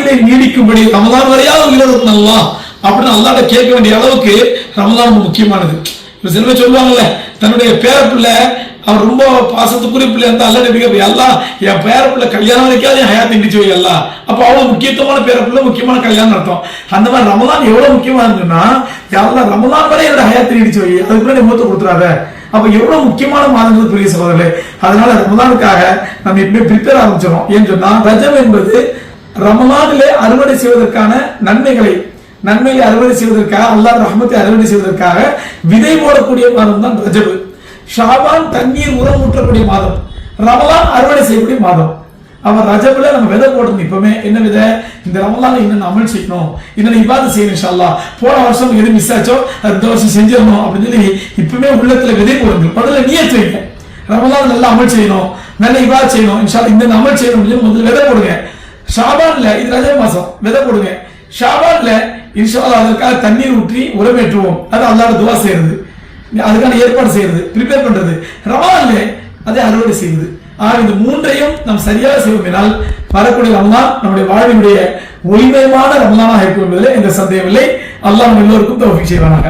வாழ்விலை நீடிக்கும்படி ரமலான் வரையாவது உயிரிழக்கும் அல்லாஹ் அப்படின்னு அல்லாஹ்ட்ட கேட்க வேண்டிய அளவுக்கு ரமலான் முக்கியமானது. இப்ப சில பேர் சொல்லுவாங்கல்ல, தன்னுடைய பேரப்பிள்ளை அவர் ரொம்ப பாசத்துக்குரிய பிள்ளை இருந்தா அல்ல நபிக்க எல்லாம் என் பேரப்பிள்ளை கல்யாணம் வரைக்காது என் ஹயாத்தை நீடிச்சு வை எல்லாம். அப்போ அவ்வளவு முக்கியத்துவமான பேரப்பிள்ளை, முக்கியமான கல்யாணம் நடத்தும். அந்த மாதிரி ரமலான் எவ்வளவு முக்கியமா இருந்துன்னா யாரெல்லாம் ரமலான் வரை என்னோட ஹயாத்தை நீடிச்சு வை, அதுக்குள்ள மூத்த கொடுத்துறாத. அப்ப எவ்வளவு முக்கியமான மாதங்கள் பெரிய சகோதரர்களே. அதனால ரமலானுக்காக நம்ம எப்பவுமே ப்ரிப்பேர் ஆரம்பிச்சிடும். ஏன்னு சொன்னா ரஜம் என்பது ரமலானிலே அறுவடை செய்வதற்கான நன்மையை அறுவடை செய்வதற்காக, அல்லாஹ் ரஹ்மத்தை அறுவடை செய்வதற்காக விதை போடக்கூடிய மாதம் தான் ரஜபு. ஷாபான் தண்ணீர் உரம் ஊற்றக்கூடிய மாதம், ரமலான் அறுவடை செய்யக்கூடிய மாதம். அவன் ரஜபுல நம்ம விதை போடணும். இப்பவுமே என்ன விதை, இந்த ரமலான் என்னென்ன அமல் செய்யணும், என்னென்ன இபாதத் செய்யணும், இன்ஷா அல்லாஹ் போன வருஷம் எது மிஸ் ஆச்சோ அது இந்த வருஷம் செஞ்சிடணும் அப்படின்னு சொல்லி இப்பவுமே உள்ளத்துல விதை போடுங்க. முதல்ல நியத் வைங்க, ரமலான் நல்லா அமல் செய்யணும், நல்ல இபாதத் செய்யணும், இன்ஷா அல்லாஹ் இந்த அமல் செய்யணும் அப்படின்னு முதல்ல விதை போடுங்க. ஷாபான்ல இது ரஜப் மாசம் விதை போடுங்க. ஷாபான்ல இன்ஷா அல்லாஹ் அதற்காக தண்ணீர் ஊற்றி உரமேற்றுவோம். அது அல்லாஹ்வோட துஆ செய்யறது, அதுக்கான ஏற்பாடு செய்யறது, ப்ரிப்பேர் பண்றது. ரமலான்ல அதை அறுவடை செய்வது. இந்த மூன்றையும் நாம் சரியாக செய்வோம். வரக்கூடிய ரமலான் நம்முடைய வாழ்வினுடைய ஒளிமயமான ரமலானாக இருக்கும் என்பதில் எந்த சந்தேகம் இல்லை. அல்லாஹ் எல்லோருக்கும் தௌஃபீக் செய்வானாக.